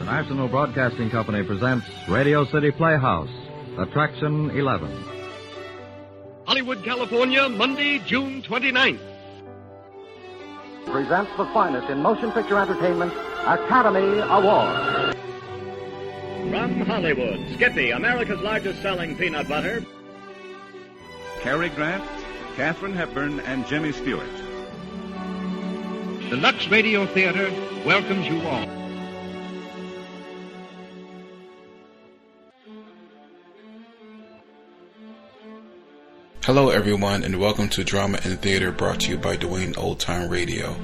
National Broadcasting Company presents Radio City Playhouse, Attraction 11. Hollywood, California, Monday, June 29th. Presents the finest in motion picture entertainment, Academy Award. From Hollywood, Skippy, America's largest selling peanut butter. Cary Grant, Katharine Hepburn, and Jimmy Stewart. The Lux Radio Theater welcomes you all. Hello everyone, and welcome to Drama and Theater, brought to you by Dwayne Old Time Radio.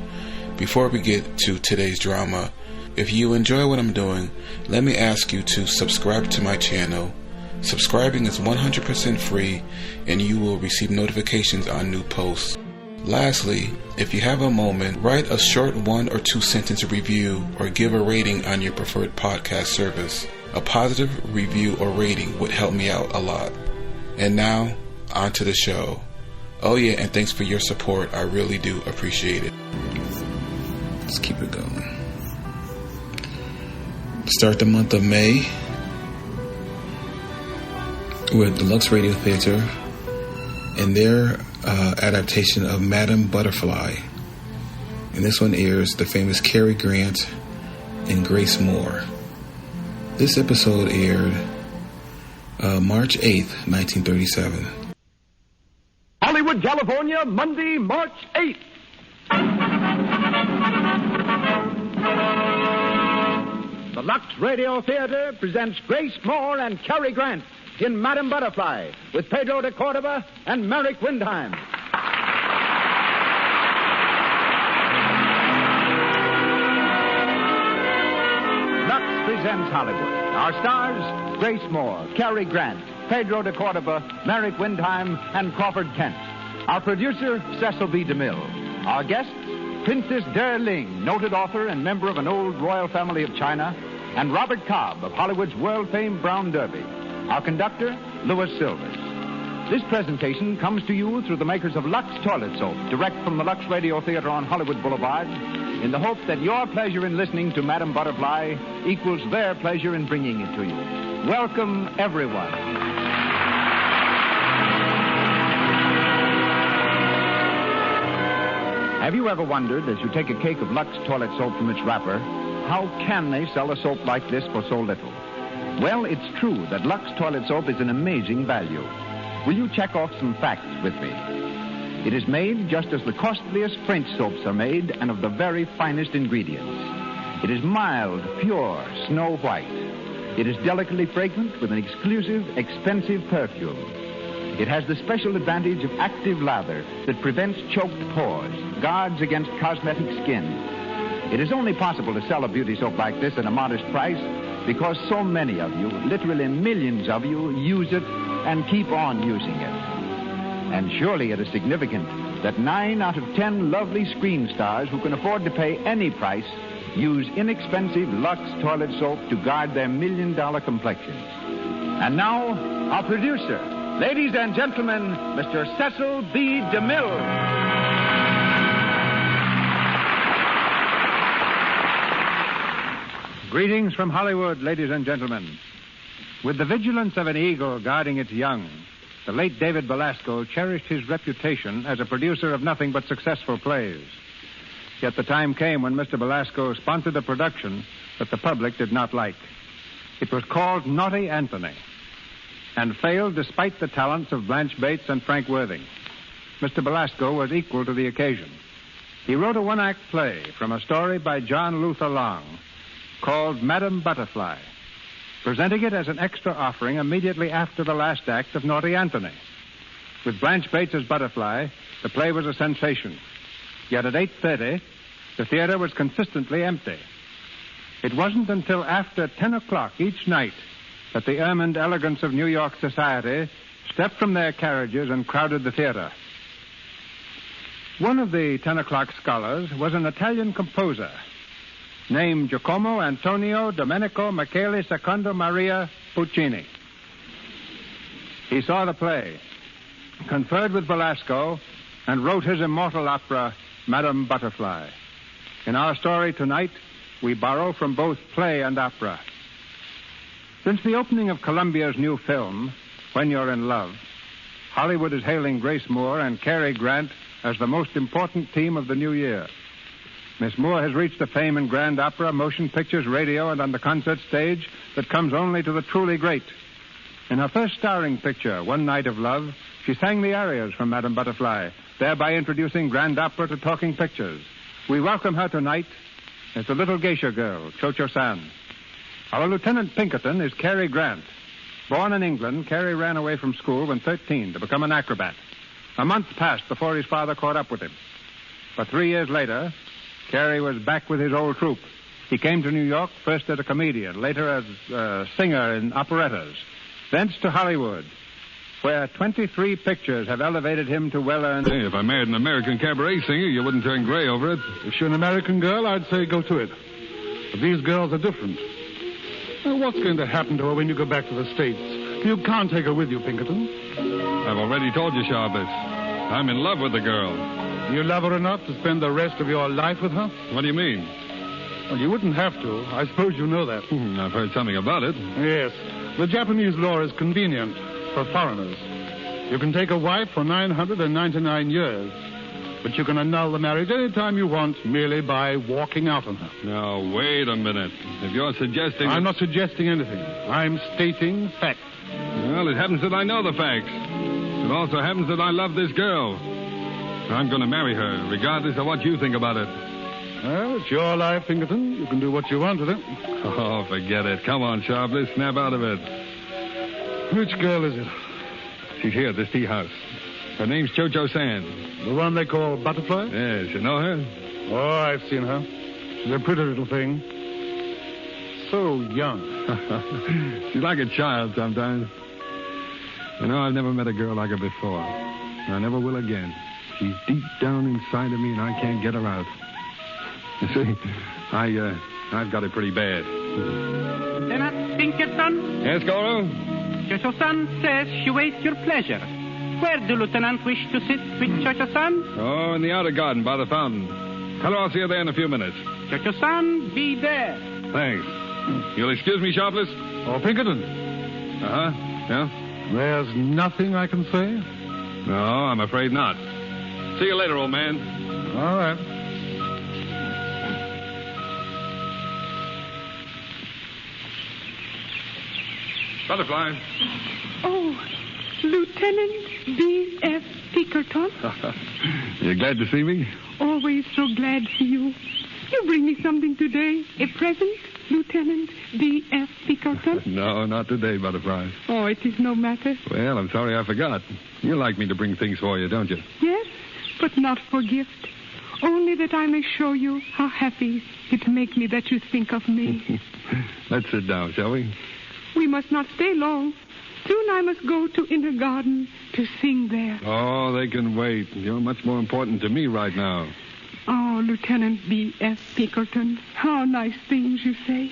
Before we get to today's drama, if you enjoy what I'm doing, let me ask you to subscribe to my channel. Subscribing is 100% free, and you will receive notifications on new posts. Lastly, if you have a moment, write a short 1 or 2 sentence review or give a rating on your preferred podcast service. A positive review or rating would help me out a lot. And now, on to the show. Oh yeah, and thanks for your support. I really do appreciate it. Let's keep it going. Start the month of May with the Lux Radio Theater and their adaptation of Madame Butterfly. And this one airs the famous Cary Grant and Grace Moore. This episode aired March 8th, 1937. Hollywood, California, Monday, March 8th. The Lux Radio Theater presents Grace Moore and Cary Grant in Madame Butterfly with Pedro de Cordova and Merrick Windheim. Lux presents Hollywood. Our stars, Grace Moore, Cary Grant, Pedro de Cordova, Merrick Windheim, and Crawford Kent. Our producer, Cecil B. DeMille. Our guests, Princess Der Ling, noted author and member of an old royal family of China, and Robert Cobb of Hollywood's world-famed Brown Derby. Our conductor, Louis Silvers. This presentation comes to you through the makers of Lux Toilet Soap, direct from the Lux Radio Theater on Hollywood Boulevard, in the hope that your pleasure in listening to Madame Butterfly equals their pleasure in bringing it to you. Welcome, everyone. Have you ever wondered, as you take a cake of Lux Toilet Soap from its wrapper, how can they sell a soap like this for so little? Well, it's true that Lux Toilet Soap is an amazing value. Will you check off some facts with me? It is made just as the costliest French soaps are made, and of the very finest ingredients. It is mild, pure, snow white. It is delicately fragrant with an exclusive, expensive perfume. It has the special advantage of active lather that prevents choked pores, guards against cosmetic skin. It is only possible to sell a beauty soap like this at a modest price because so many of you, literally millions of you, use it and keep on using it. And surely it is significant that 9 out of 10 lovely screen stars who can afford to pay any price use inexpensive Lux Toilet Soap to guard their million-dollar complexions. And now, our producer, ladies and gentlemen, Mr. Cecil B. DeMille. Greetings from Hollywood, ladies and gentlemen. With the vigilance of an eagle guarding its young, the late David Belasco cherished his reputation as a producer of nothing but successful plays. Yet the time came when Mr. Belasco sponsored a production that the public did not like. It was called Naughty Anthony, and failed despite the talents of Blanche Bates and Frank Worthing. Mr. Belasco was equal to the occasion. He wrote a one-act play from a story by John Luther Long called Madame Butterfly, presenting it as an extra offering immediately after the last act of Naughty Anthony. With Blanche Bates as Butterfly, the play was a sensation. Yet at 8:30, the theater was consistently empty. It wasn't until after 10 o'clock each night that the ermined elegance of New York society stepped from their carriages and crowded the theater. One of the 10 o'clock scholars was an Italian composer named Giacomo Antonio Domenico Michele Secondo Maria Puccini. He saw the play, conferred with Belasco, and wrote his immortal opera, Madame Butterfly. In our story tonight, we borrow from both play and opera. Since the opening of Columbia's new film, When You're in Love, Hollywood is hailing Grace Moore and Cary Grant as the most important team of the new year. Miss Moore has reached the fame in grand opera, motion pictures, radio, and on the concert stage that comes only to the truly great. In her first starring picture, One Night of Love, she sang the arias from Madame Butterfly, thereby introducing grand opera to talking pictures. We welcome her tonight as the little geisha girl, Cho-Cho San. Our Lieutenant Pinkerton is Cary Grant. Born in England, Cary ran away from school when 13 to become an acrobat. A month passed before his father caught up with him. But 3 years later, Cary was back with his old troupe. He came to New York, first as a comedian, later as a singer in operettas, thence to Hollywood, where 23 pictures have elevated him to well-earned... Hey, if I married an American cabaret singer, you wouldn't turn gray over it. If you're an American girl, I'd say go to it. But these girls are different. Now, what's going to happen to her when you go back to the States? You can't take her with you, Pinkerton. I've already told you, Sharpless. I'm in love with the girl. You love her enough to spend the rest of your life with her? What do you mean? Well, you wouldn't have to. I suppose you know that. I've heard something about it. Yes. The Japanese law is convenient for foreigners. You can take a wife for 999 years, but you can annul the marriage any time you want merely by walking out on her. Now, wait a minute. If you're suggesting... I'm not suggesting anything. I'm stating facts. Well, it happens that I know the facts. It also happens that I love this girl. I'm going to marry her, regardless of what you think about it. Well, it's your life, Pinkerton. You can do what you want with it. Oh, forget it. Come on, Sharpless. Snap out of it. Which girl is it? She's here at this tea house. Her name's Cho-Cho San. The one they call Butterfly? Yes, you know her? Oh, I've seen her. She's a pretty little thing. So young. She's like a child sometimes. You know, I've never met a girl like her before. I never will again. She's deep down inside of me, and I can't get her out. You see, I've got it pretty bad. Lieutenant Pinkerton? Yes, Goro? Cho-Cho San says she waits your pleasure. Where do Lieutenant wish to sit with Cho-Cho San? Oh, in the outer garden by the fountain. Tell her I'll see her there in a few minutes. Cho-Cho San, be there. Thanks. You'll excuse me, Sharpless? Oh, Pinkerton. Uh-huh. Yeah? There's nothing I can say? No, I'm afraid not. See you later, old man. All right. Butterfly. Oh, Lieutenant B.F. Pinkerton. You're glad to see me? Always so glad to see you. You bring me something today. A present, Lieutenant B.F. Pinkerton? No, not today, Butterfly. Oh, it is no matter. Well, I'm sorry I forgot. You like me to bring things for you, don't you? Yes, but not for gift. Only that I may show you how happy it makes me that you think of me. Let's sit down, shall we? We must not stay long. Soon I must go to Inner Garden to sing there. Oh, they can wait. You're much more important to me right now. Oh, Lieutenant B.F. Pinkerton, how nice things you say.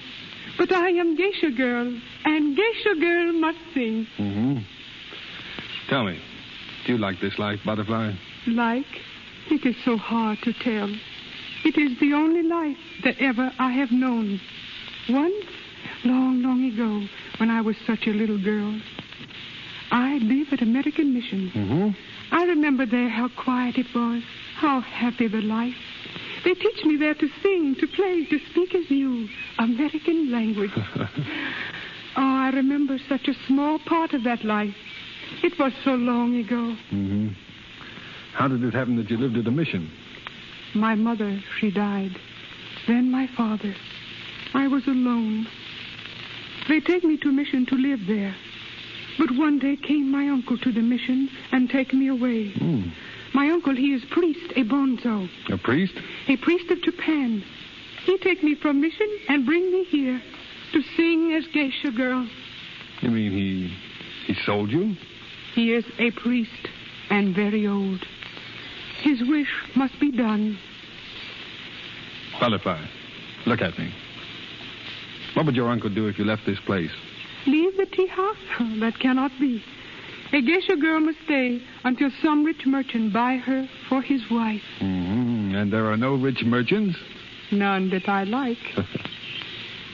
But I am geisha girl, and geisha girl must sing. Mm-hmm. Tell me, do you like this life, Butterfly? Like? It is so hard to tell. It is the only life that ever I have known. Once, long, long ago, when I was such a little girl, I lived at American Mission. Mm-hmm. I remember there how quiet it was, how happy the life. They teach me there to sing, to play, to speak as you, American language. Oh, I remember such a small part of that life. It was so long ago. Mm-hmm. How did it happen that you lived at a mission? My mother, she died. Then my father. I was alone. They take me to mission to live there. But one day came my uncle to the mission and take me away. Mm. My uncle, he is priest, a bonzo. A priest? A priest of Japan. He take me from mission and bring me here to sing as geisha girl. You mean he sold you? He is a priest and very old. His wish must be done. Butterfly, look at me. What would your uncle do if you left this place? Leave the tea house? That cannot be. A geisha girl must stay until some rich merchant buy her for his wife. Mm-hmm. And there are no rich merchants? None that I like.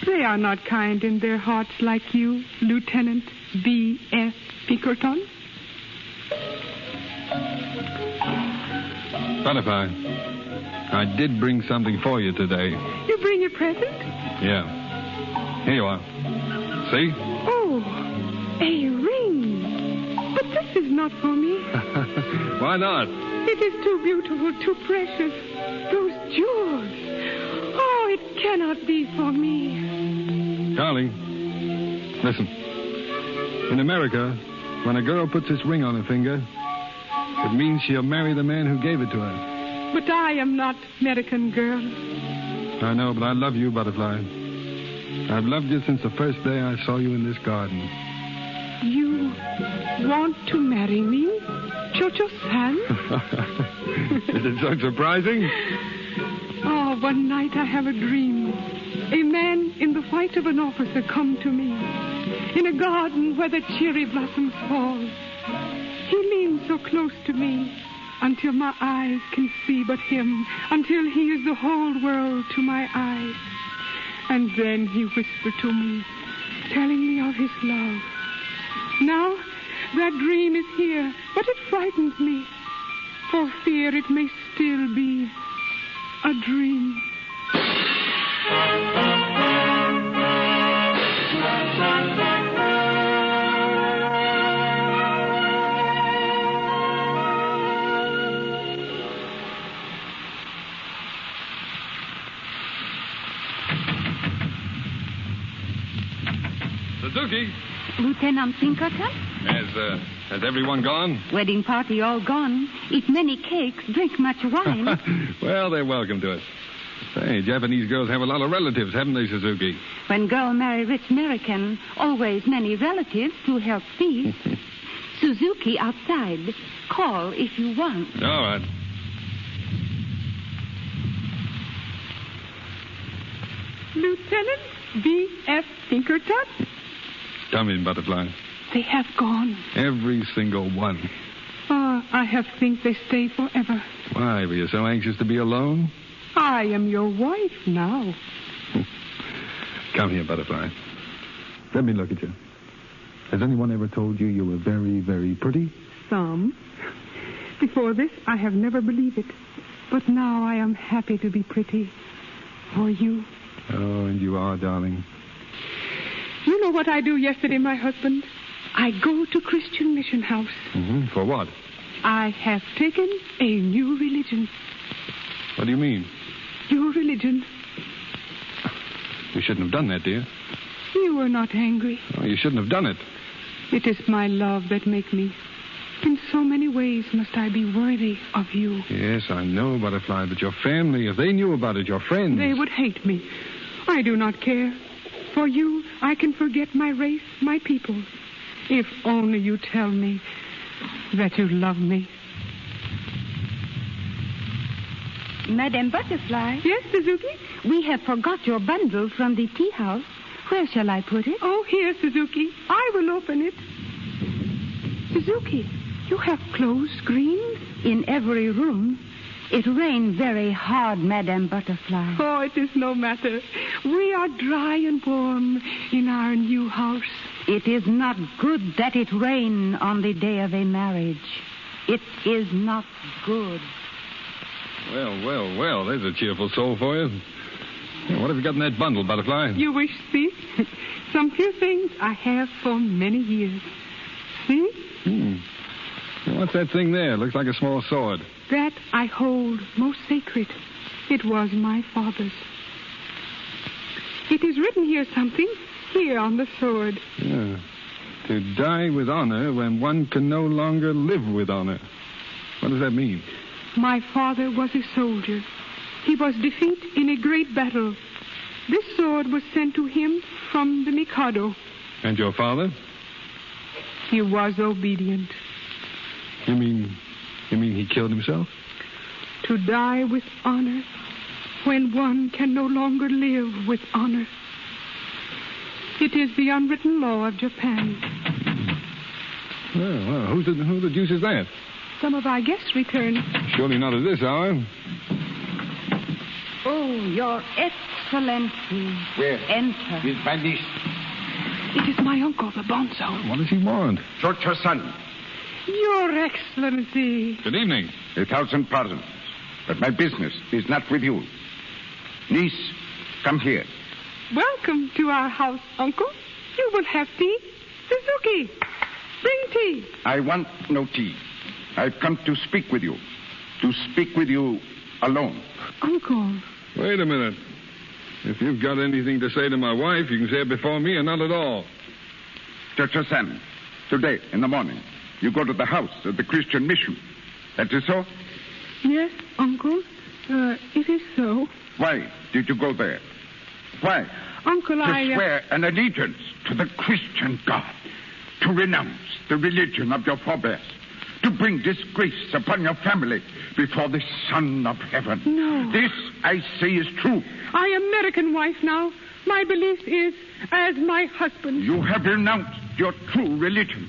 They are not kind in their hearts like you, Lieutenant B.F. Pinkerton. Butterfly, I did bring something for you today. You bring a present? Yeah. Here you are. See? Oh, a ring. But this is not for me. Why not? It is too beautiful, too precious. Those jewels. Oh, it cannot be for me. Darling, listen. In America, when a girl puts this ring on her finger, it means she'll marry the man who gave it to her. But I am not American girl. I know, but I love you, Butterfly. I've loved you since the first day I saw you in this garden. You want to marry me, Cho-Cho San? Is it so surprising? Oh, one night I have a dream. A man in the white of an officer come to me in a garden where the cherry blossoms fall. He leans so close to me until my eyes can see but him, until he is the whole world to my eyes. And then he whispered to me, telling me of his love. Now, that dream is here, but it frightens me, for fear it may still be a dream. Suzuki. Lieutenant Pinkerton? Has everyone gone? Wedding party all gone. Eat many cakes, drink much wine. Well, they're welcome to us. Say, Japanese girls have a lot of relatives, haven't they, Suzuki? When girl marry rich American, always many relatives to help feast. Suzuki outside. Call if you want. All right. Lieutenant B.F. Pinkerton? Come in, Butterfly. They have gone. Every single one. Oh, I have think they stay forever. Why, were you so anxious to be alone? I am your wife now. Come here, Butterfly. Let me look at you. Has anyone ever told you were very, very pretty? Some. Before this, I have never believed it. But now I am happy to be pretty. For you. Oh, and you are, darling. You know what I do yesterday, my husband? I go to Christian mission house. Mm-hmm. For what? I have taken a new religion. What do you mean? Your religion. You shouldn't have done that, dear. You were not angry. Oh, you shouldn't have done it. It is my love that make me. In so many ways must I be worthy of you. Yes, I know, Butterfly, but your family, if they knew about it, your friends... They would hate me. I do not care. For you, I can forget my race, my people. If only you tell me that you love me. Madame Butterfly? Yes, Suzuki? We have forgot your bundle from the tea house. Where shall I put it? Oh, here, Suzuki. I will open it. Suzuki, you have clothes screens? In every room. It rained very hard, Madame Butterfly. Oh, it is no matter. We are dry and warm in our new house. It is not good that it rain on the day of a marriage. It is not good. Well, there's a cheerful soul for you. What have you got in that bundle, Butterfly? You wish to see? Some few things I have for many years. See? What's that thing there? Looks like a small sword. That I hold most sacred. It was my father's. It is written here something, here on the sword. Yeah. To die with honor when one can no longer live with honor. What does that mean? My father was a soldier. He was defeated in a great battle. This sword was sent to him from the Mikado. And your father? He was obedient. You mean he killed himself? To die with honor when one can no longer live with honor. It is the unwritten law of Japan. Well, who the deuce is that? Some of our guests returned. Surely not at this hour. Oh, Your Excellency. Where? Enter. With my niece. It is my uncle, the bonzo. What does he want? Cho-Cho San. Your Excellency. Good evening. 1,000 pardons. But my business is not with you. Niece, come here. Welcome to our house, Uncle. You will have tea. Suzuki, bring tea. I want no tea. I've come to speak with you. To speak with you alone. Uncle. Wait a minute. If you've got anything to say to my wife, you can say it before me or not at all. Cho-Cho San, today in the morning, you go to the house of the Christian mission. That is so? Yes, Uncle. It is so. Why did you go there? Why? Uncle, to swear an allegiance to the Christian God. To renounce the religion of your forebears. To bring disgrace upon your family before the Son of Heaven. No. This, I say, is true. I am American wife now. My belief is as my husband. You have renounced your true religion.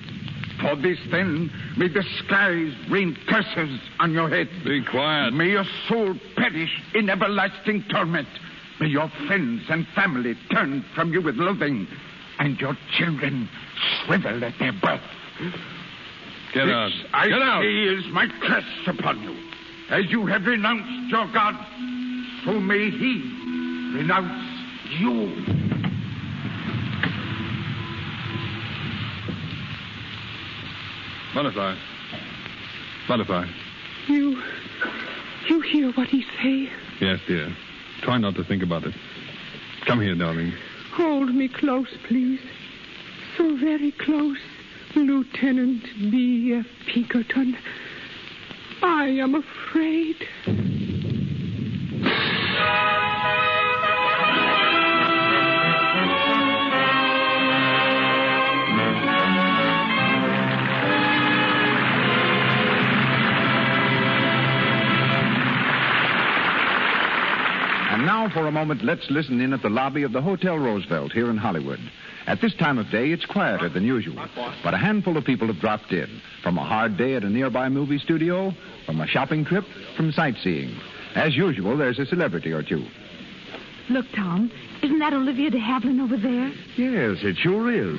For this, then, may the skies rain curses on your head. Be quiet. May your soul perish in everlasting torment. May your friends and family turn from you with loathing, and your children shrivel at their birth. Get out. I Get out. say is my curse upon you. As you have renounced your God, so may he renounce you. Butterfly. Butterfly. You hear what he say? Yes, dear. Try not to think about it. Come here, darling. Hold me close, please. So very close, Lieutenant B. Pinkerton. I am afraid. And now, for a moment, let's listen in at the lobby of the Hotel Roosevelt here in Hollywood. At this time of day, it's quieter than usual. But a handful of people have dropped in. From a hard day at a nearby movie studio, from a shopping trip, from sightseeing. As usual, there's a celebrity or two. Look, Tom, isn't that Olivia de Havilland over there? Yes, it sure is.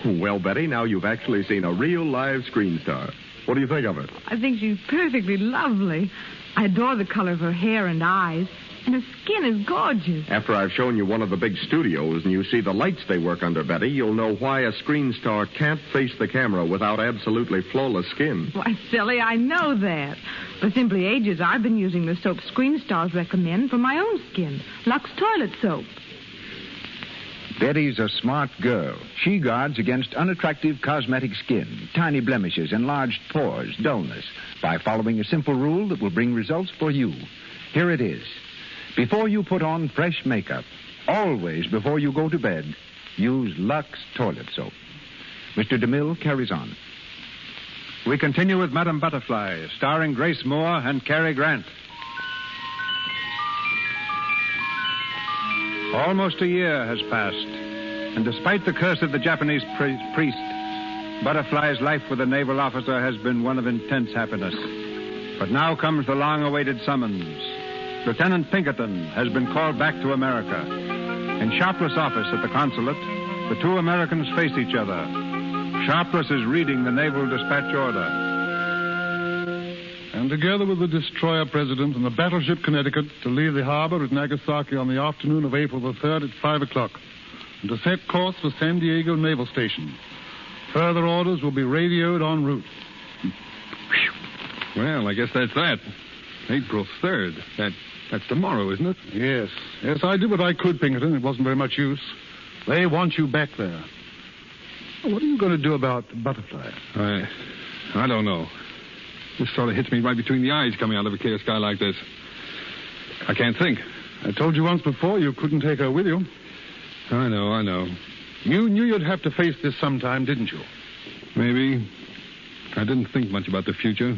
Well, Betty, now you've actually seen a real live screen star. What do you think of it? I think she's perfectly lovely. I adore the color of her hair and eyes. And her skin is gorgeous. After I've shown you one of the big studios and you see the lights they work under, Betty, you'll know why a screen star can't face the camera without absolutely flawless skin. Why, silly, I know that. For simply ages, I've been using the soap screen stars recommend for my own skin. Lux Toilet Soap. Betty's a smart girl. She guards against unattractive cosmetic skin, tiny blemishes, enlarged pores, dullness, by following a simple rule that will bring results for you. Here it is. Before you put on fresh makeup, always before you go to bed, use Lux Toilet Soap. Mr. DeMille carries on. We continue with Madame Butterfly, starring Grace Moore and Cary Grant. Almost a year has passed, and despite the curse of the Japanese priest, Butterfly's life with a naval officer has been one of intense happiness. But now comes the long-awaited summons. Lieutenant Pinkerton has been called back to America. In Sharpless' office at the consulate, the two Americans face each other. Sharpless is reading the naval dispatch order. And together with the destroyer president and the battleship Connecticut to leave the harbor at Nagasaki on the afternoon of April the 3rd at 5 o'clock and to set course for San Diego Naval Station. Further orders will be radioed en route. Well, I guess that's that. April 3rd. That's tomorrow, isn't it? Yes. Yes, I did what I could, Pinkerton. It wasn't very much use. They want you back there. What are you going to do about Butterfly? I don't know. This sort of hits me right between the eyes coming out of a clear sky like this. I can't think. I told you once before you couldn't take her with you. I know. You knew you'd have to face this sometime, didn't you? Maybe. I didn't think much about the future.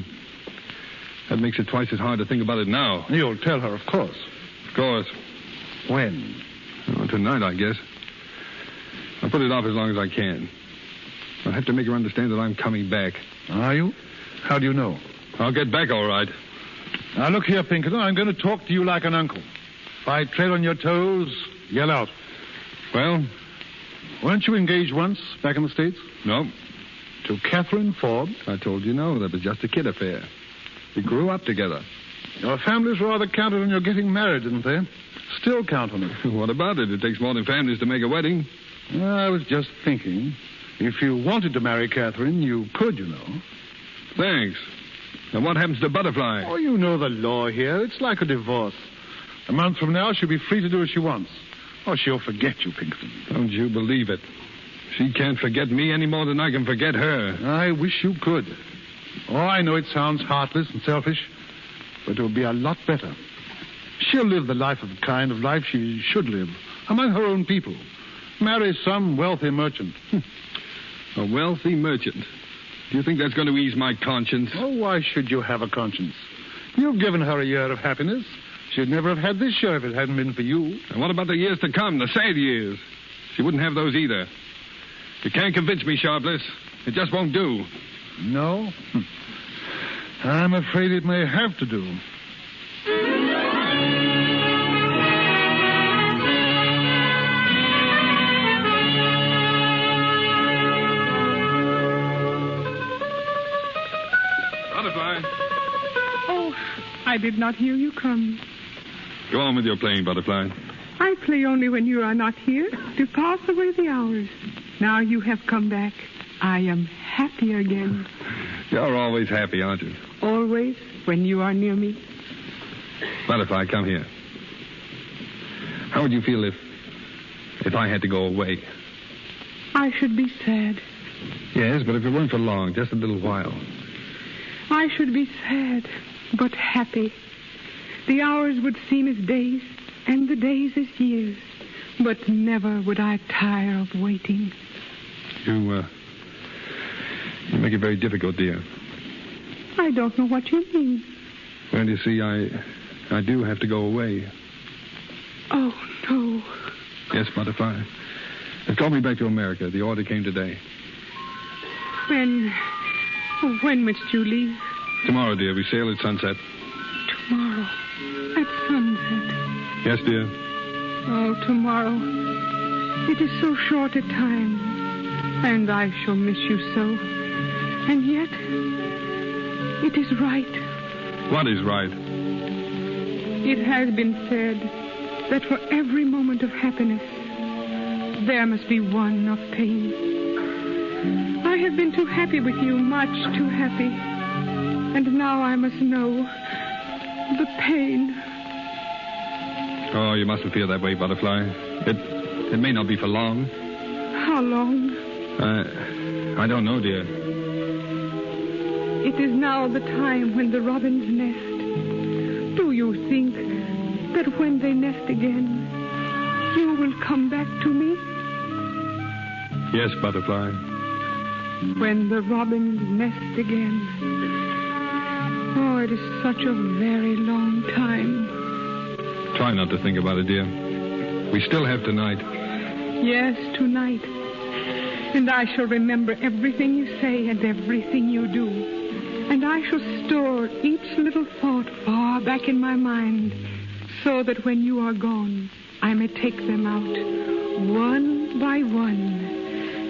That makes it twice as hard to think about it now. You'll tell her, of course. Of course. When? Well, tonight, I guess. I'll put it off as long as I can. I'll have to make her understand that I'm coming back. Are you? How do you know? I'll get back all right. Now, look here, Pinkerton. I'm going to talk to you like an uncle. If I tread on your toes, yell out. Well? Weren't you engaged once back in the States? No. To Catherine Forbes? I told you no. That was just a kid affair. We grew up together. Your families rather counted on your getting married, didn't they? Still count on it. What about it? It takes more than families to make a wedding. I was just thinking, if you wanted to marry Catherine, you could, you know. Thanks. And what happens to Butterfly? Oh, you know the law here. It's like a divorce. A month from now, she'll be free to do as she wants. Or she'll forget you, Pinkerton. Don't you believe it. She can't forget me any more than I can forget her. I wish you could. Oh, I know it sounds heartless and selfish, but it will be a lot better. She'll live the kind of life she should live, among her own people. Marry some wealthy merchant. A wealthy merchant? Do you think that's going to ease my conscience? Oh, why should you have a conscience? You've given her a year of happiness. She'd never have had this year if it hadn't been for you. And what about the years to come, the sad years? She wouldn't have those either. You can't convince me, Sharpless. It just won't do. No? I'm afraid it may have to do. Butterfly. Oh, I did not hear you come. Go on with your playing, Butterfly. I play only when you are not here to pass away the hours. Now you have come back. I am happy again. You're always happy, aren't you? Always, when you are near me. Butterfly, come here. How would you feel if I had to go away? I should be sad. Yes, but if it weren't for long, just a little while. I should be sad, but happy. The hours would seem as days, and the days as years. But never would I tire of waiting. You make it very difficult, dear. I don't know what you mean. Well, you see, I do have to go away. Oh, no. Yes, Butterfly. They've called me back to America. The order came today. When must you leave? Tomorrow, dear. We sail at sunset. Tomorrow. At sunset. Yes, dear. Oh, tomorrow. It is so short a time. And I shall miss you so. And yet, it is right. What is right? It has been said that for every moment of happiness, there must be one of pain. I have been too happy with you, much too happy. And now I must know the pain. Oh, you mustn't feel that way, Butterfly. It may not be for long. How long? I don't know, dear. It is now the time when the robins nest. Do you think that when they nest again, you will come back to me? Yes, Butterfly. When the robins nest again. Oh, it is such a very long time. Try not to think about it, dear. We still have tonight. Yes, tonight. And I shall remember everything you say and everything you do. And I shall store each little thought far back in my mind, so that when you are gone, I may take them out, one by one,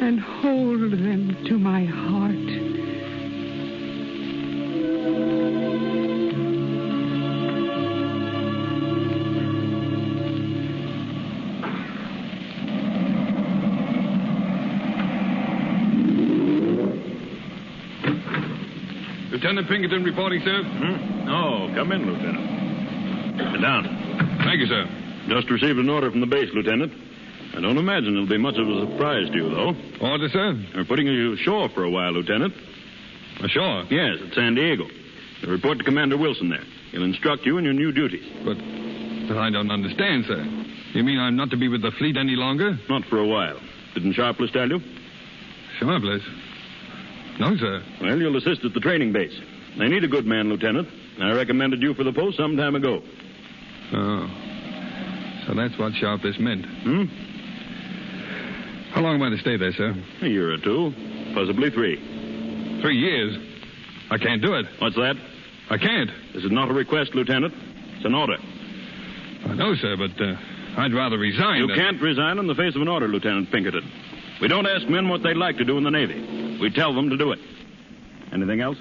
and hold them to my heart. Lieutenant Pinkerton reporting, sir. Oh, come in, Lieutenant. Sit down. Thank you, sir. Just received an order from the base, Lieutenant. I don't imagine it'll be much of a surprise to you, though. Order, sir? They're putting you ashore for a while, Lieutenant. Ashore? Yes, at San Diego. They'll report to Commander Wilson there. He'll instruct you in your new duties. But I don't understand, sir. You mean I'm not to be with the fleet any longer? Not for a while. Didn't Sharpless tell you? Sharpless? No, sir. Well, you'll assist at the training base. They need a good man, Lieutenant. I recommended you for the post some time ago. Oh. So that's what Sharpless meant. How long am I to stay there, sir? A year or two. Possibly 3. 3 years? I can't do it. What's that? I can't. This is not a request, Lieutenant. It's an order. But No, sir, but I'd rather resign. You can't resign in the face of an order, Lieutenant Pinkerton. We don't ask men what they'd like to do in the Navy. We tell them to do it. Anything else?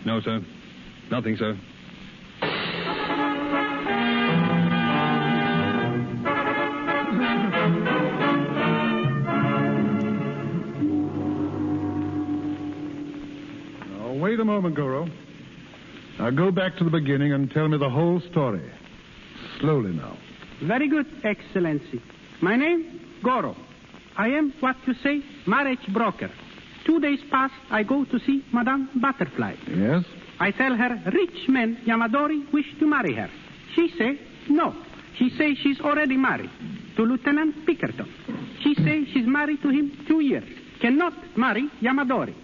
No, sir. Nothing, sir. Now, wait a moment, Goro. Now, go back to the beginning and tell me the whole story. Slowly now. Very good, Excellency. My name, Goro. I am, what you say, marriage broker. 2 days past, I go to see Madame Butterfly. Yes? I tell her, rich man Yamadori wish to marry her. She say, no. She say she's already married to Lieutenant Pinkerton. She say she's married to him 2 years. Cannot marry Yamadori.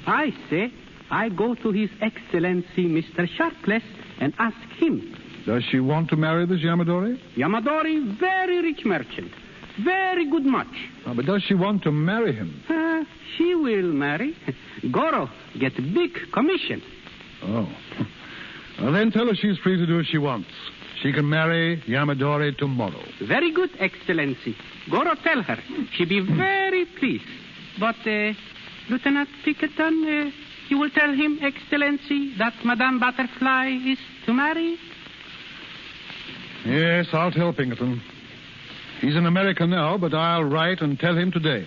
I say, I go to His Excellency Mr. Sharpless and ask him. Does she want to marry this Yamadori? Yamadori, very rich merchant. Very good much. Oh, but does she want to marry him? She will marry. Goro get big commission. Oh. Well, then tell her she's free to do as she wants. She can marry Yamadori tomorrow. Very good, Excellency. Goro tell her. She be very pleased. But, Lieutenant Pinkerton, you will tell him, Excellency, that Madame Butterfly is to marry? Yes, I'll tell Pinkerton. He's in America now, but I'll write and tell him today.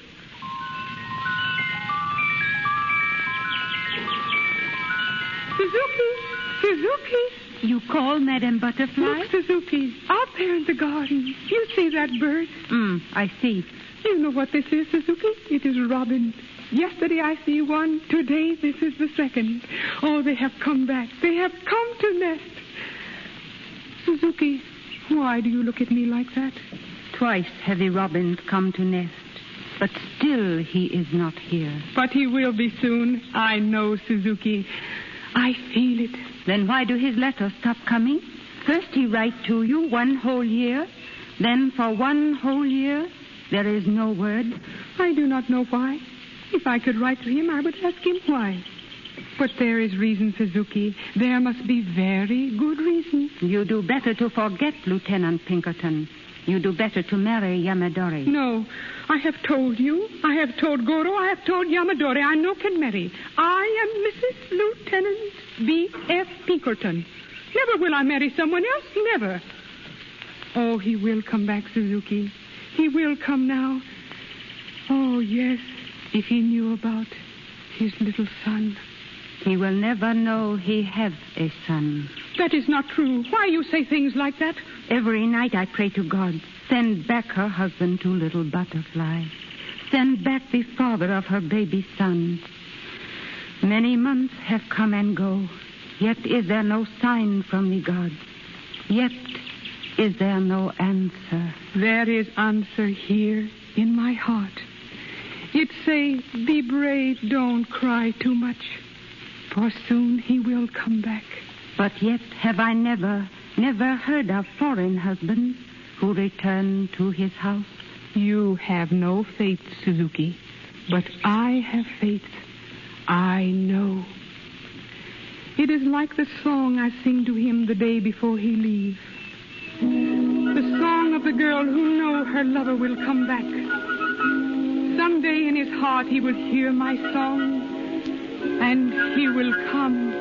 Suzuki! You call Madame Butterfly? Look, Suzuki, up there in the garden. You see that bird? I see. You know what this is, Suzuki? It is robin. Yesterday I see one. Today this is the second. Oh, they have come back. They have come to nest. Suzuki, why do you look at me like that? Twice have the robins come to nest, but still he is not here. But he will be soon. I know, Suzuki. I feel it. Then why do his letters stop coming? First he write to you 1 whole year. Then for 1 whole year, there is no word. I do not know why. If I could write to him, I would ask him why. But there is reason, Suzuki. There must be very good reason. You do better to forget Lieutenant Pinkerton. You do better to marry Yamadori. No, I have told you. I have told Goro. I have told Yamadori. I no can marry. I am Mrs. Lieutenant B.F. Pinkerton. Never will I marry someone else. Never. Oh, he will come back, Suzuki. He will come now. Oh, yes, if he knew about his little son. He will never know he has a son. That is not true. Why you say things like that? Every night I pray to God, send back her husband to little Butterfly. Send back the father of her baby son. Many months have come and go, yet is there no sign from the gods. Yet is there no answer. There is answer here in my heart. It say, be brave, don't cry too much, for soon he will come back. But yet have I never heard of foreign husbands who return to his house. You have no faith, Suzuki, but I have faith. I know. It is like the song I sing to him the day before he leaves. The song of the girl who knows her lover will come back. Someday in his heart he will hear my song, and he will come.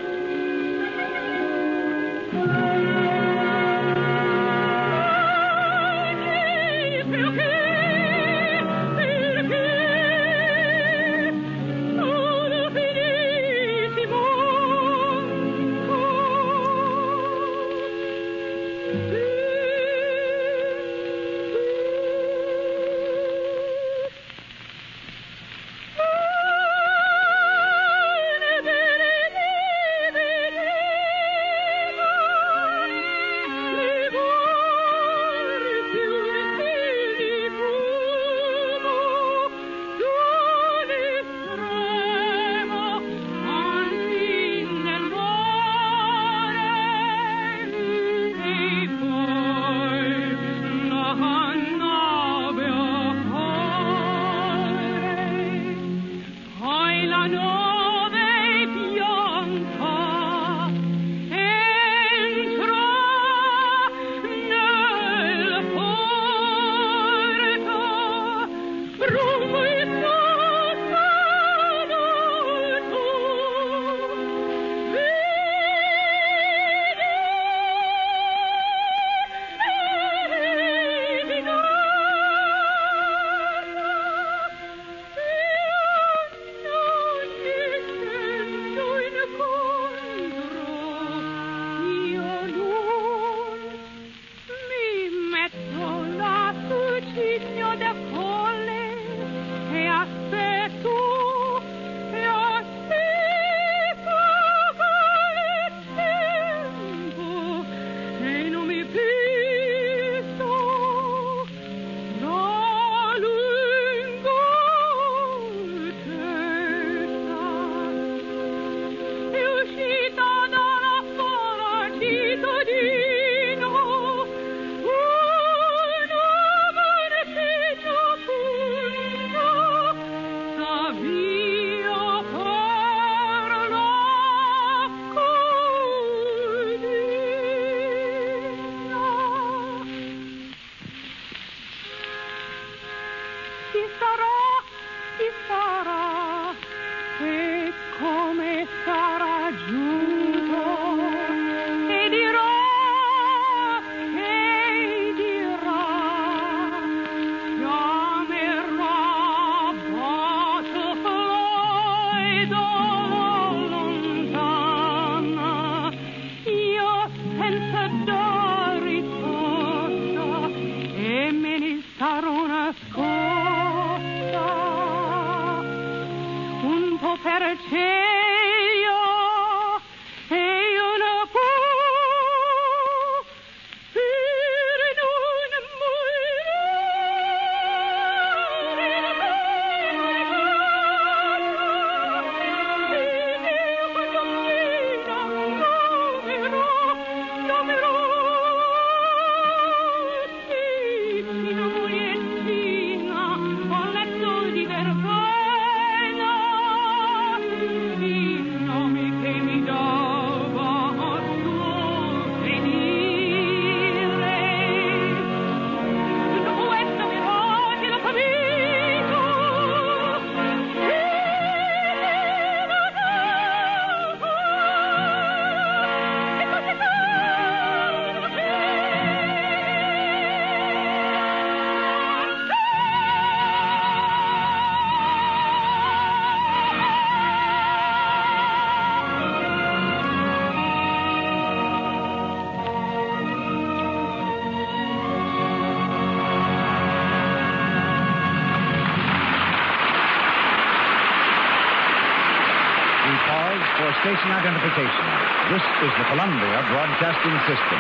Station identification. This is the Columbia Broadcasting System.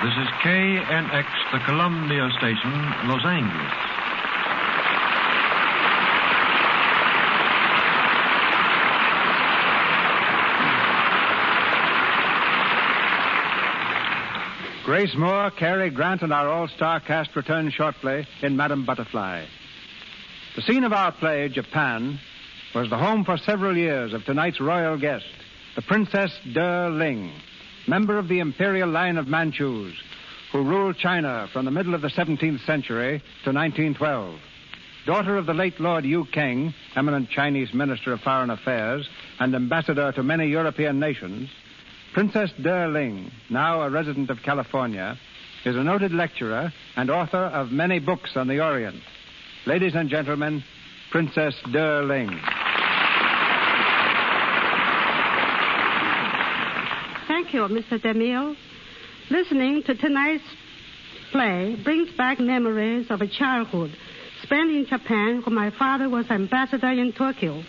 This is KNX, the Columbia Station, Los Angeles. Grace Moore, Cary Grant, and our all-star cast return shortly in Madame Butterfly. The scene of our play, Japan, was the home for several years of tonight's royal guest, the Princess De Ling, member of the imperial line of Manchus, who ruled China from the middle of the 17th century to 1912. Daughter of the late Lord Yu Keng, eminent Chinese Minister of Foreign Affairs and ambassador to many European nations, Princess De Ling, now a resident of California, is a noted lecturer and author of many books on the Orient. Ladies and gentlemen, Princess De Ling. Thank you, Mr. DeMille. Listening to tonight's play brings back memories of a childhood spent in Japan when my father was ambassador in Tokyo.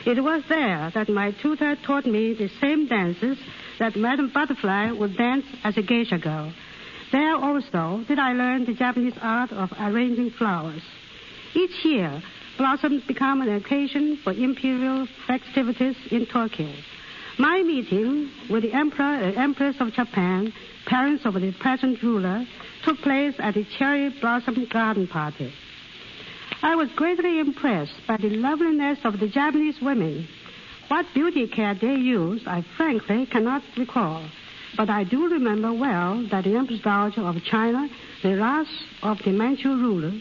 It was there that my tutor taught me the same dances that Madame Butterfly would dance as a geisha girl. There also did I learn the Japanese art of arranging flowers. Each year, blossoms become an occasion for imperial festivities in Tokyo. My meeting with the Emperor and Empress of Japan, parents of the present ruler, took place at the cherry blossom garden party. I was greatly impressed by the loveliness of the Japanese women. What beauty care they use, I frankly cannot recall. But I do remember well that the Empress Dowager of China, the wrath of the Manchu ruler,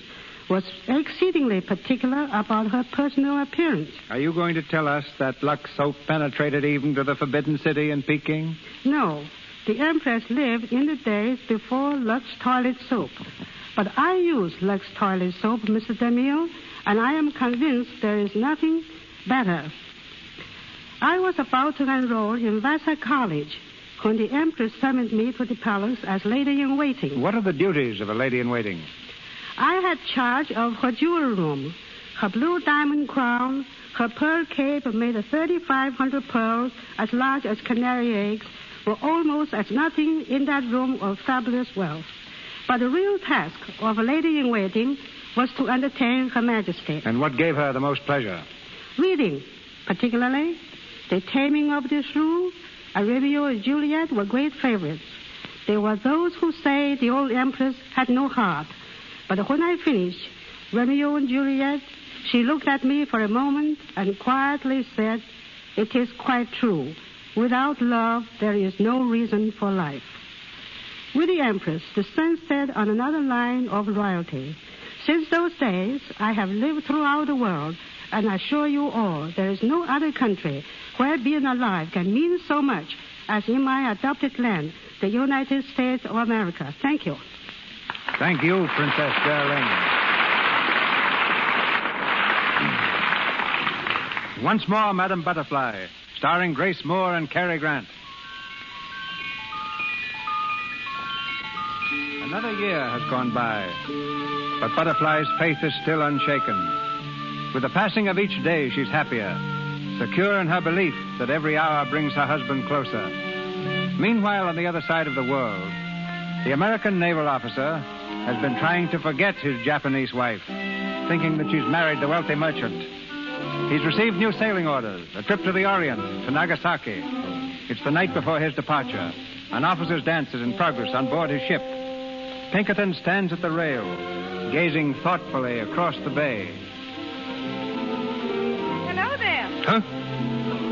was exceedingly particular about her personal appearance. Are you going to tell us that Lux soap penetrated even to the Forbidden City in Peking? No. The Empress lived in the days before Lux toilet soap. But I use Lux toilet soap, Mr. DeMille, and I am convinced there is nothing better. I was about to enroll in Vassar College when the Empress summoned me to the palace as lady-in-waiting. What are the duties of a lady-in-waiting? I had charge of her jewel room, her blue diamond crown, her pearl cape made of 3,500 pearls as large as canary eggs were almost as nothing in that room of fabulous wealth. But the real task of a lady-in-waiting was to entertain Her Majesty. And what gave her the most pleasure? Reading, particularly The Taming of the Shrew and Romeo and Juliet were great favorites. There were those who say the old Empress had no heart. But when I finished Romeo and Juliet, she looked at me for a moment and quietly said, "It is quite true. Without love, there is no reason for life." With the Empress, the sun set on another line of royalty. Since those days, I have lived throughout the world, and I assure you all, there is no other country where being alive can mean so much as in my adopted land, the United States of America. Thank you. Thank you, Princess Gering. Once more, Madam Butterfly, starring Grace Moore and Cary Grant. Another year has gone by, but Butterfly's faith is still unshaken. With the passing of each day, she's happier, secure in her belief that every hour brings her husband closer. Meanwhile, on the other side of the world, the American naval officer has been trying to forget his Japanese wife, thinking that she's married the wealthy merchant. He's received new sailing orders, a trip to the Orient, to Nagasaki. It's the night before his departure. An officer's dance is in progress on board his ship. Pinkerton stands at the rail, gazing thoughtfully across the bay. Hello there. Huh?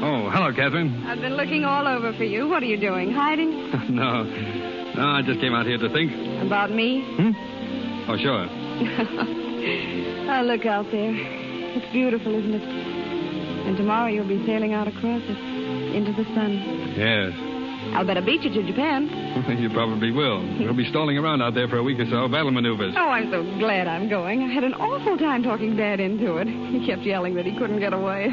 Oh, hello, Catherine. I've been looking all over for you. What are you doing? Hiding? No, I just came out here to think. About me? Oh, sure. Oh, look out there. It's beautiful, isn't it? And tomorrow you'll be sailing out across it, into the sun. Yes. I'll bet I beat you to Japan. You probably will. We'll be stalling around out there for a week or so, battle maneuvers. Oh, I'm so glad I'm going. I had an awful time talking Dad into it. He kept yelling that he couldn't get away.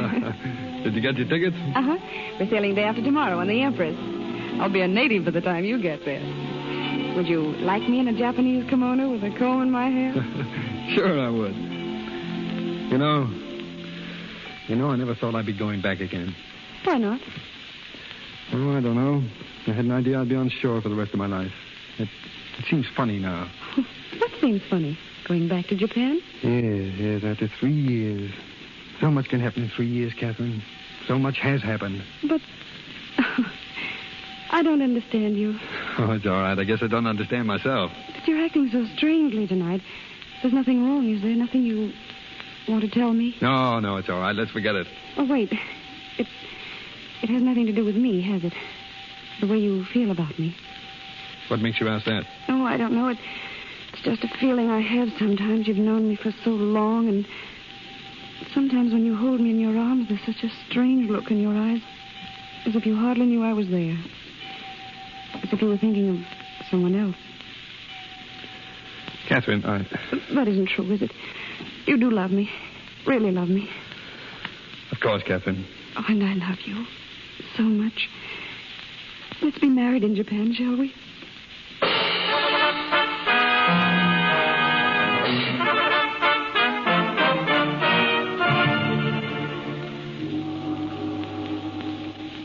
Did you get your tickets? Uh-huh. We're sailing day after tomorrow on the Empress. I'll be a native by the time you get there. Would you like me in a Japanese kimono with a comb in my hair? Sure I would. You know, I never thought I'd be going back again. Why not? Oh, I don't know. I had an idea I'd be on shore for the rest of my life. It seems funny now. What seems funny? Going back to Japan? Yes, after 3 years. So much can happen in 3 years, Catherine. So much has happened. But I don't understand you. Oh, it's all right. I guess I don't understand myself. But you're acting so strangely tonight. There's nothing wrong, is there? Nothing you want to tell me? No, it's all right. Let's forget it. Oh, wait. It has nothing to do with me, has it? The way you feel about me. What makes you ask that? Oh, I don't know. It's just a feeling I have sometimes. You've known me for so long, and sometimes when you hold me in your arms, there's such a strange look in your eyes, as if you hardly knew I was there. As if you were thinking of someone else. Catherine, That isn't true, is it? You do love me. Really love me. Of course, Catherine. Oh, and I love you so much. Let's be married in Japan, shall we?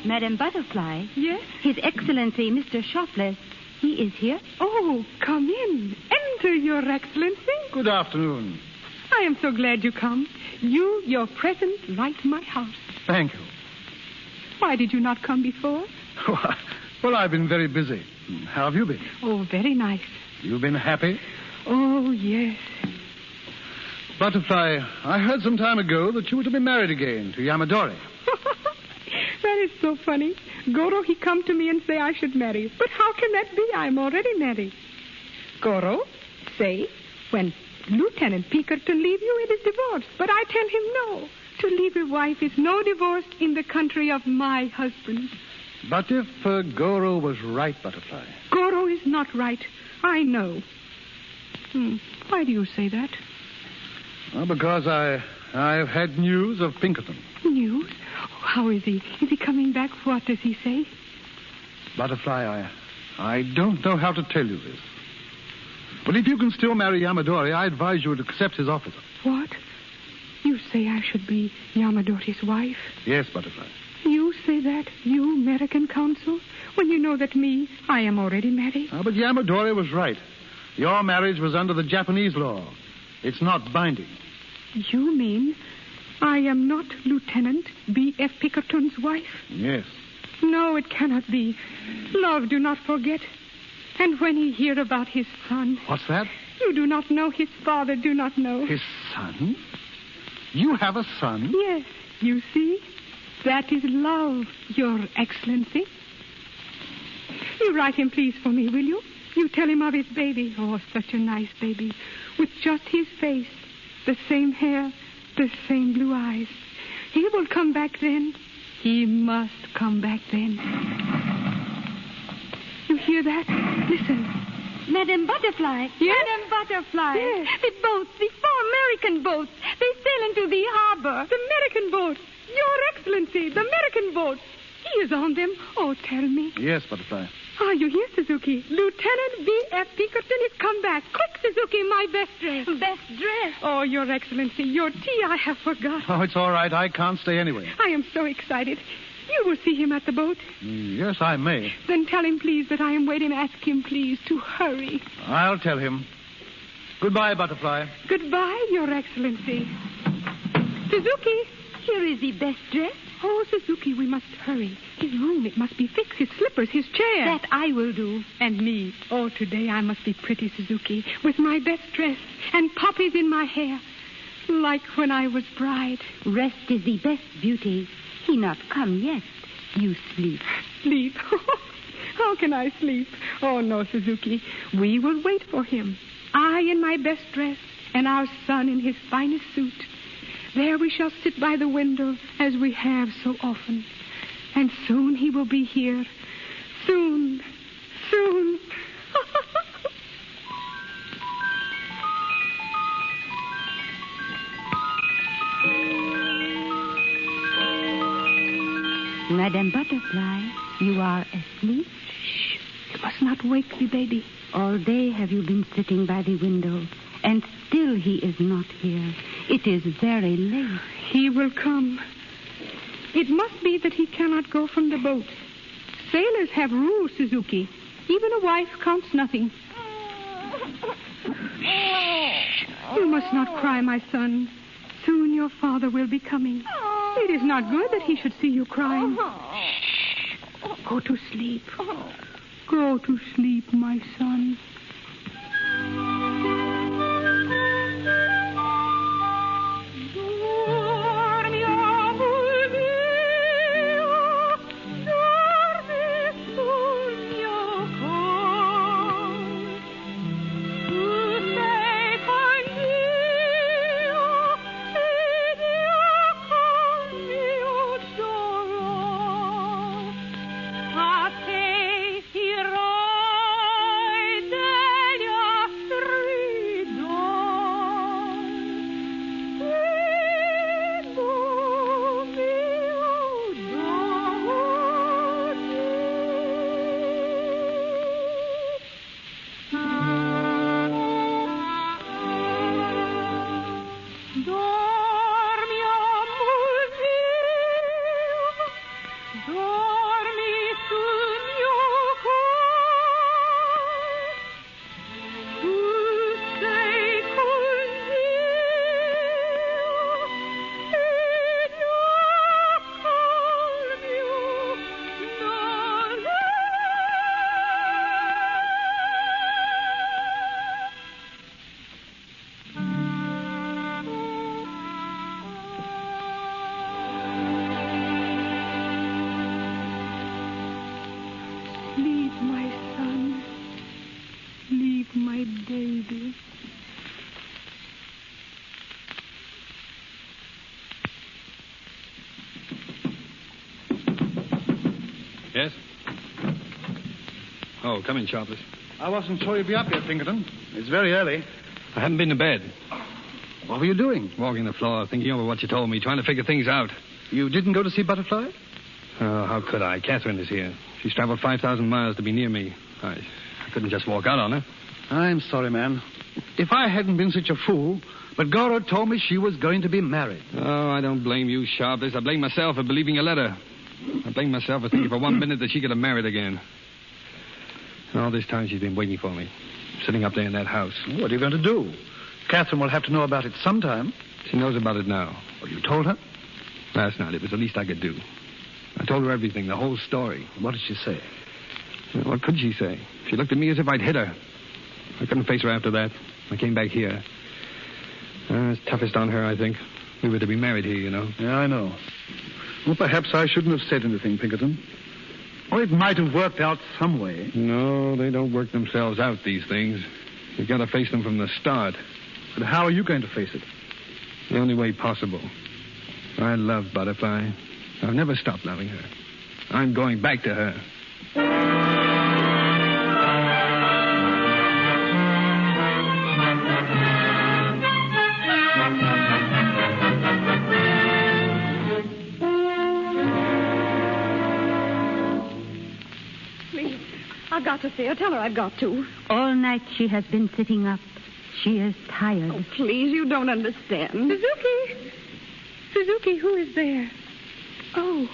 Madam Butterfly? Yes? His Excellency, Mr. Shopless. He is here. Oh, come in. Enter, Your Excellency. Good afternoon. I am so glad you come. Your presence light my house. Thank you. Why did you not come before? Well, I've been very busy. How have you been? Oh, very nice. You've been happy? Oh, yes. Butterfly, I heard some time ago that you were to be married again to Yamadori. That is so funny. Goro, he come to me and say I should marry. But how can that be? I'm already married. Goro, say, when Lieutenant Pinkerton leave you, it is divorce. But I tell him no. To leave a wife is no divorce in the country of my husband. But if Goro was right, Butterfly. Goro is not right. I know. Why do you say that? Well, because I've had news of Pinkerton. News? How is he? Is he coming back? What does he say? Butterfly, I don't know how to tell you this. But if you can still marry Yamadori, I advise you to accept his offer. What? You say I should be Yamadori's wife? Yes, Butterfly. You say that, you American consul, when you know that I am already married? But Yamadori was right. Your marriage was under the Japanese law. It's not binding. You mean I am not Lieutenant B.F. Pinkerton's wife? Yes. No, it cannot be. Love, do not forget. And when he hear about his son... What's that? You do not know. His father do not know. His son? You have a son? Yes. You see? That is love, Your Excellency. You write him, please, for me, will you? You tell him of his baby. Oh, such a nice baby. With just his face, the same hair, the same blue eyes. He will come back then. He must come back then. You hear that? Listen. Madame Butterfly. Yes? Madame Butterfly. Yes. The boats, the 4 American boats. They sail into the harbor. The American boats. Your Excellency, the American boats. He is on them. Oh, tell me. Yes, Butterfly. Are you here, Suzuki? Lieutenant B.F. Pinkerton is come back. Quick, Suzuki, my best dress. Best dress? Oh, Your Excellency, your tea I have forgotten. Oh, it's all right. I can't stay anyway. I am so excited. You will see him at the boat. Yes, I may. Then tell him, please, that I am waiting. Ask him, please, to hurry. I'll tell him. Goodbye, Butterfly. Goodbye, Your Excellency. Suzuki. Here is the best dress. Oh, Suzuki, we must hurry. His room, it must be fixed. His slippers, his chair. That I will do. And me. Oh, today I must be pretty, Suzuki, with my best dress and poppies in my hair, like when I was bride. Rest is the best beauty. He not come yet. You sleep. Sleep? How can I sleep? Oh, no, Suzuki. We will wait for him. I in my best dress and our son in his finest suit. There we shall sit by the window as we have so often. And soon he will be here. Soon. Soon. Madame Butterfly, you are asleep? Shh. You must not wake the baby. All day have you been sitting by the window, and still he is not here. It is very late. He will come. It must be that he cannot go from the boat. Sailors have rules, Suzuki. Even a wife counts nothing. Shh. You must not cry, my son. Soon your father will be coming. It is not good that he should see you crying. Shh. Go to sleep. Go to sleep, my son. Yes? Oh, come in, Sharpless. I wasn't sure you'd be up yet, Pinkerton. It's very early. I haven't been to bed. What were you doing? Walking the floor, thinking over what you told me, trying to figure things out. You didn't go to see Butterfly? Oh, how could I? Catherine is here. She's traveled 5,000 miles to be near me. I couldn't just walk out on her. I'm sorry, man. If I hadn't been such a fool, but Goro told me she was going to be married. Oh, I don't blame you, Sharpless. I blame myself for believing your letter. I blame myself for thinking for 1 minute that she could have married again. And all this time she's been waiting for me, sitting up there in that house. What are you going to do? Catherine will have to know about it sometime. She knows about it now. Oh, you told her? Last night. It was the least I could do. I told her everything, the whole story. What did she say? Well, what could she say? She looked at me as if I'd hit her. I couldn't face her after that. I came back here. It's toughest on her, I think. We were to be married here, you know. Yeah, I know. Well, perhaps I shouldn't have said anything, Pinkerton. Or it might have worked out some way. No, they don't work themselves out, these things. You've got to face them from the start. But how are you going to face it? The only way possible. I love Butterfly. I've never stopped loving her. I'm going back to her. Please, I've got to see her. Tell her I've got to. All night she has been sitting up. She is tired. Oh, please, you don't understand. Suzuki, who is there? Oh.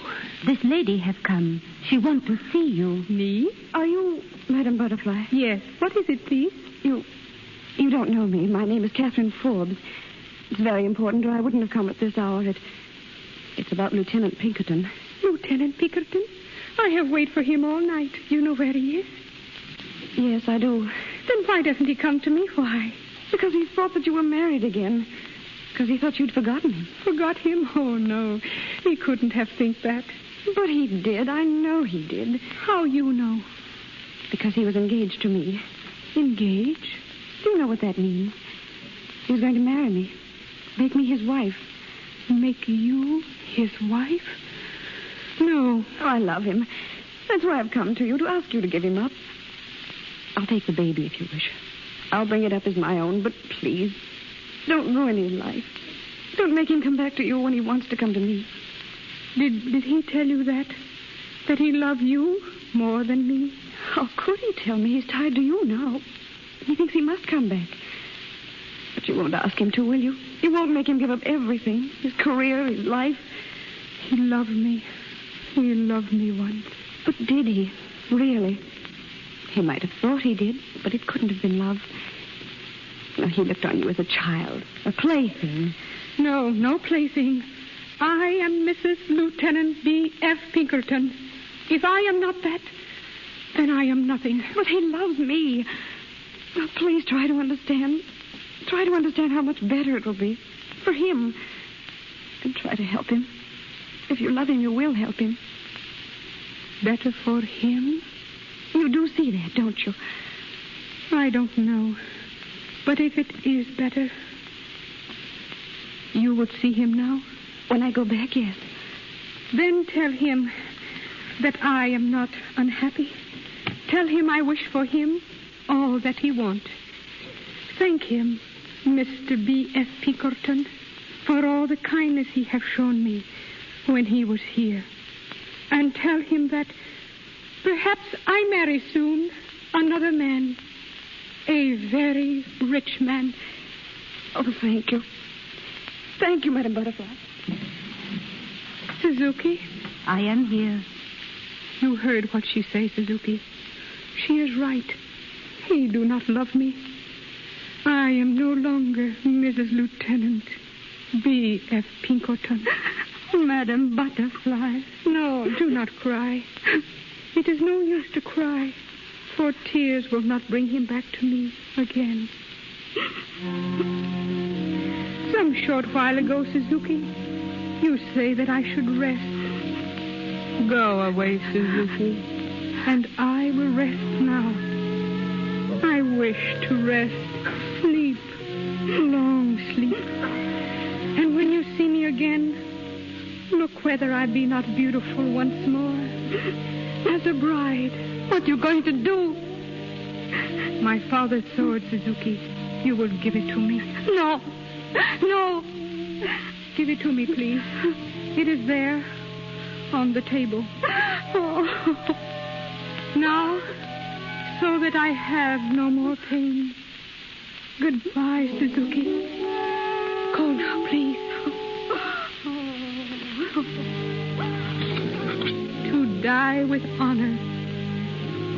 This lady has come. She wants to see you. Me? Are you Madam Butterfly? Yes. What is it, please? You don't know me. My name is Catherine Forbes. It's very important, or I wouldn't have come at this hour. It's about Lieutenant Pinkerton. Lieutenant Pinkerton? I have waited for him all night. You know where he is? Yes, I do. Then why doesn't he come to me? Why? Because he thought that you were married again. Because he thought you'd forgotten him. Forgot him? Oh, no. He couldn't have think that. But he did. I know he did. How you know? Because he was engaged to me. Engaged? Do you know what that means? He was going to marry me. Make me his wife. Make you his wife? No. Oh, I love him. That's why I've come to you, to ask you to give him up. I'll take the baby if you wish. I'll bring it up as my own, but please, don't ruin his life. Don't make him come back to you when he wants to come to me. Did he tell you that? That he loved you more than me? How could he tell me? He's tied to you now. He thinks he must come back. But you won't ask him to, will you? You won't make him give up everything. His career, his life. He loved me. He loved me once. But did he? Really? He might have thought he did, but it couldn't have been love. No, he looked on you as a child, a plaything. No, no plaything. I am Mrs. Lieutenant B.F. Pinkerton. If I am not that, then I am nothing. But he loves me. Now, please try to understand. Try to understand how much better it will be for him. And try to help him. If you love him, you will help him. Better for him? You do see that, don't you? I don't know. But if it is better, you would see him now? When I go back, yes. Then tell him that I am not unhappy. Tell him I wish for him all that he wants. Thank him, Mr. B.F. Pinkerton, for all the kindness he has shown me when he was here. And tell him that perhaps I marry soon another man, a very rich man. Oh, thank you. Thank you, Madam Butterfly. Suzuki? I am here. You heard what she says, Suzuki. She is right. He do not love me. I am no longer Mrs. Lieutenant B.F. Pinkerton. Madam Butterfly. No, do not cry. It is no use to cry, for tears will not bring him back to me again. Some short while ago, Suzuki, you say that I should rest. Go away, Suzuki, and I will rest now. I wish to rest, sleep, long sleep. And when you see me again, look whether I be not beautiful once more. As a bride. What are you going to do? My father's sword, Suzuki. You will give it to me. No. No. Give it to me, please. It is there. on the table. Oh. Now, so that I have no more pain. Goodbye, Suzuki. Go now, please. To die with honor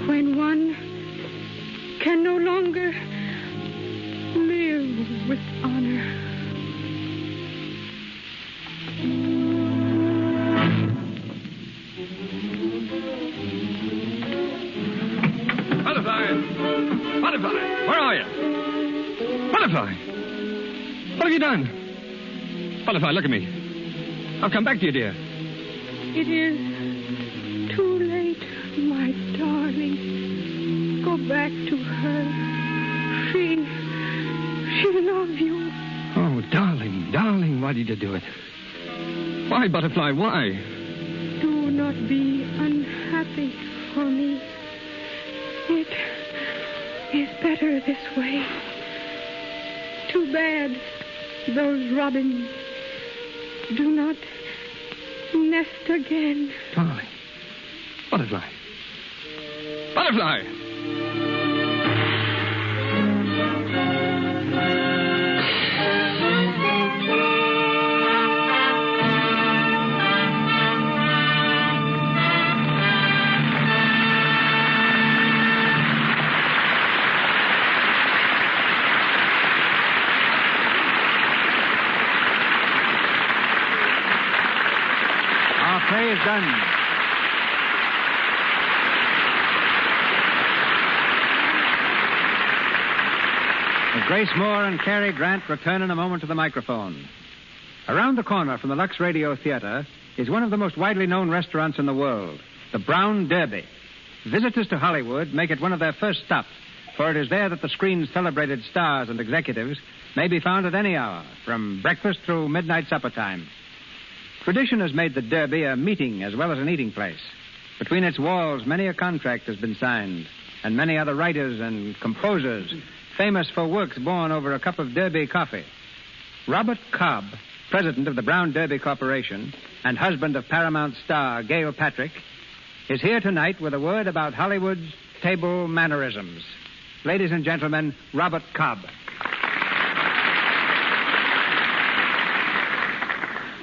when one can no longer live with honor. Butterfly, where are you? Butterfly! What have you done? Butterfly, look at me. I've come back to you, dear. It is too late, my darling. Go back to her. She loves you. Oh, darling, why did you do it? Why, Butterfly, why? Do not be unhappy for me. It is better this way. Too bad those robins do not nest again. Darling. Butterfly. Butterfly! Play is done. Grace Moore and Cary Grant return in a moment to the microphone. Around the corner from the Lux Radio Theater is one of the most widely known restaurants in the world, the Brown Derby. Visitors to Hollywood make it one of their first stops, for it is there that the screen's celebrated stars and executives may be found at any hour, from breakfast through midnight supper time. Tradition has made the Derby a meeting as well as an eating place. Between its walls, many a contract has been signed, and many other writers and composers famous for works born over a cup of Derby coffee. Robert Cobb, president of the Brown Derby Corporation and husband of Paramount star Gail Patrick, is here tonight with a word about Hollywood's table mannerisms. Ladies and gentlemen, Robert Cobb.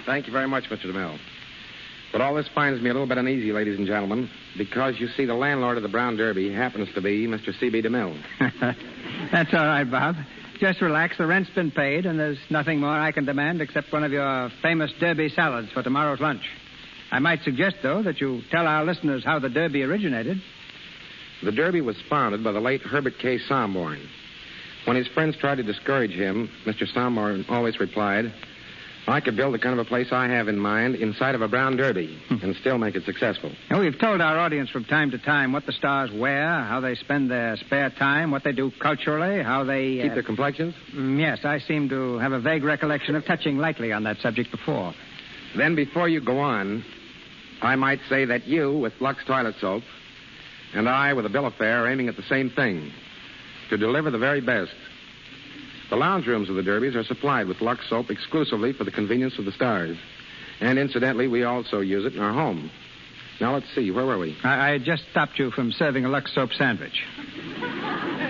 Thank you very much, Mr. DeMille. But all this finds me a little bit uneasy, ladies and gentlemen, because you see the landlord of the Brown Derby happens to be Mr. C.B. DeMille. That's all right, Bob. Just relax. The rent's been paid, and there's nothing more I can demand except one of your famous Derby salads for tomorrow's lunch. I might suggest, though, that you tell our listeners how the Derby originated. The Derby was founded by the late Herbert K. Sanborn. When his friends tried to discourage him, Mr. Sanborn always replied, I could build the kind of a place I have in mind inside of a Brown Derby and still make it successful. Now, we've told our audience from time to time what the stars wear, how they spend their spare time, what they do culturally, how they... Keep their complexions? Yes, I seem to have a vague recollection of touching lightly on that subject before. Then before you go on, I might say that you, with Lux Toilet Soap, and I, with a bill of fare, are aiming at the same thing, to deliver the very best. The lounge rooms of the Derbies are supplied with Lux soap exclusively for the convenience of the stars. And incidentally, we also use it in our home. Now, let's see. Where were we? I just stopped you from serving a Lux soap sandwich.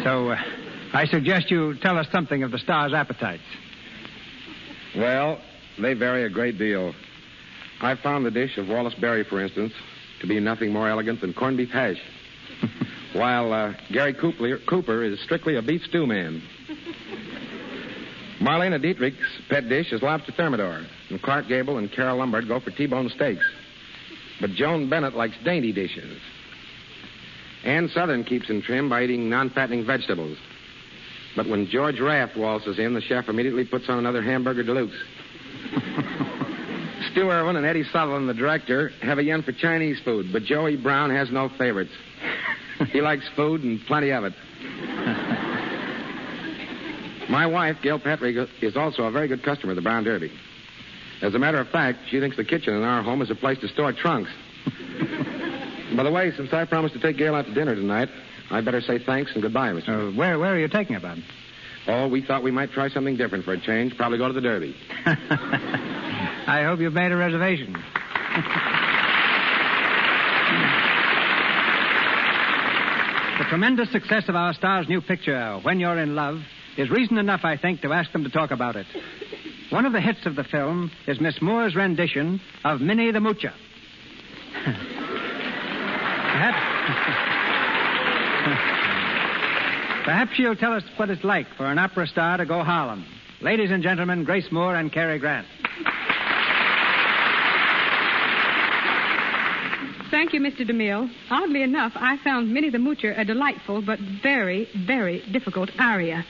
So, I suggest you tell us something of the stars' appetites. Well, they vary a great deal. I found the dish of Wallace Berry, for instance, to be nothing more elegant than corned beef hash. While Gary Cooper is strictly a beef stew man. Marlena Dietrich's pet dish is lobster thermidor, and Clark Gable and Carol Lombard go for T-bone steaks. But Joan Bennett likes dainty dishes. Ann Southern keeps in trim by eating non-fattening vegetables. But when George Raft waltzes in, the chef immediately puts on another hamburger deluxe. Stu Irwin and Eddie Sutherland, the director, have a yen for Chinese food, but Joey Brown has no favorites. He likes food and plenty of it. My wife, Gail Patrick, is also a very good customer of the Brown Derby. As a matter of fact, she thinks the kitchen in our home is a place to store trunks. By the way, since I promised to take Gail out to dinner tonight, I'd better say thanks and goodbye, Mr. Where are you taking her, Bob? Oh, we thought we might try something different for a change. Probably go to the Derby. I hope you've made a reservation. Well, we thought we might try something different for a change. Probably go to the Derby. I hope you've made a reservation. The tremendous success of our star's new picture, When You're in Love, is reason enough, I think, to ask them to talk about it. One of the hits of the film is Miss Moore's rendition of Minnie the Moocher. Perhaps she'll tell us what it's like for an opera star to go Harlem. Ladies and gentlemen, Grace Moore and Cary Grant. Thank you, Mr. DeMille. Oddly enough, I found Minnie the Moocher a delightful but very, very difficult aria.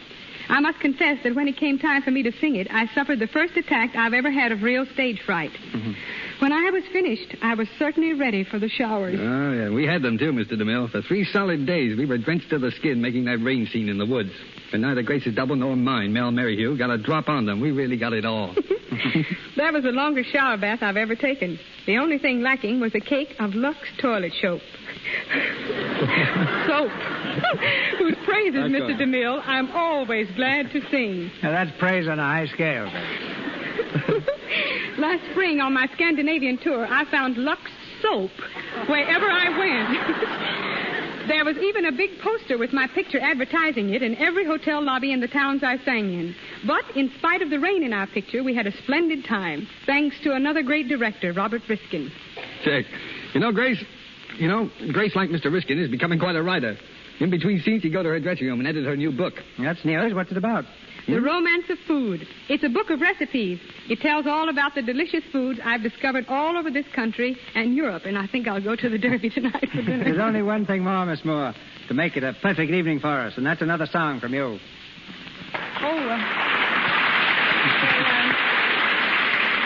I must confess that when it came time for me to sing it, I suffered the first attack I've ever had of real stage fright. Mm-hmm. When I was finished, I was certainly ready for the showers. Oh, yeah, we had them too, Mr. DeMille. For 3 solid days, we were drenched to the skin making that rain scene in the woods. But neither Grace's double nor mine, Mel Merrihew, got a drop on them. We really got it all. That was the longest shower bath I've ever taken. The only thing lacking was a cake of Lux toilet soap. Soap. Whose praises, Mr. DeMille, I'm always glad to sing. Now, that's praise on a high scale. Last spring on my Scandinavian tour, I found Lux soap wherever I went. There was even a big poster with my picture advertising it in every hotel lobby in the towns I sang in. But in spite of the rain in our picture, we had a splendid time, thanks to another great director, Robert Riskin. Check. Grace, like Mr. Riskin, is becoming quite a writer. In between scenes, she'd go to her dressing room and edit her new book. That's news. What's it about? The Romance of Food. It's a book of recipes. It tells all about the delicious foods I've discovered all over this country and Europe, and I think I'll go to the Derby tonight for dinner. There's only one thing more, Miss Moore, to make it a perfect evening for us, and that's another song from you.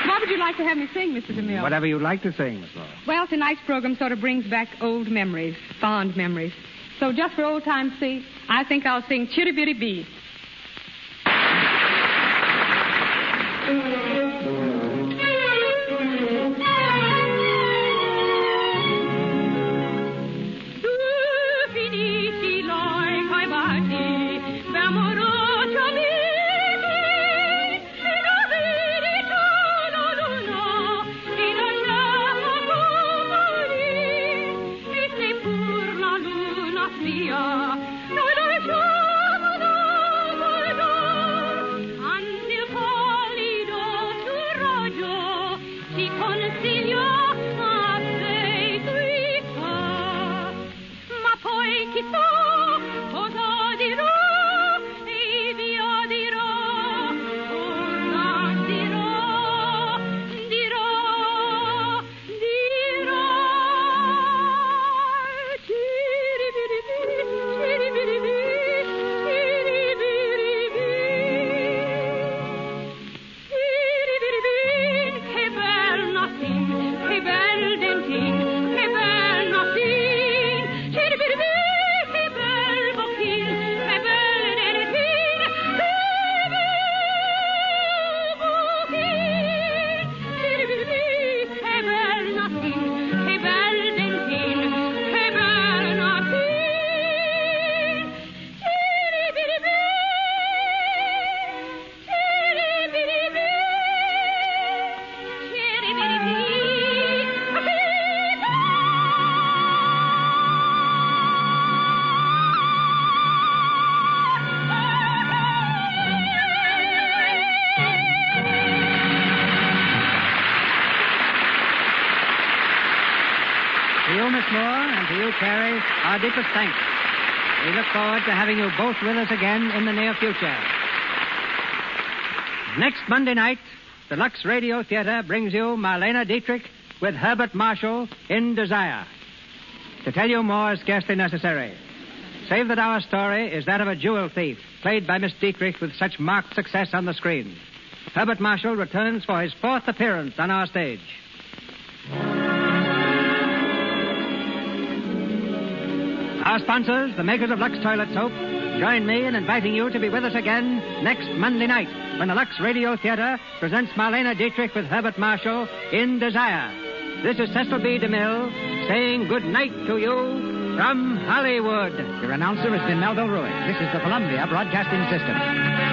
What would you like to have me sing, Mr. DeMille? Whatever you'd like to sing, Miss Moore. Well, tonight's program sort of brings back old memories, fond memories. So just for old time's sake, I think I'll sing Chitty Bitty Bee. Cary, our deepest thanks. We look forward to having you both with us again in the near future. Next Monday night, the Lux Radio Theater brings you Marlene Dietrich with Herbert Marshall in Desire. To tell you more is scarcely necessary. Save that our story is that of a jewel thief, played by Miss Dietrich with such marked success on the screen. Herbert Marshall returns for his 4th appearance on our stage. Our sponsors, the makers of Lux Toilet Soap, join me in inviting you to be with us again next Monday night when the Lux Radio Theater presents Marlene Dietrich with Herbert Marshall in Desire. This is Cecil B. DeMille saying good night to you from Hollywood. Your announcer has been Melville Ruick. This is the Columbia Broadcasting System.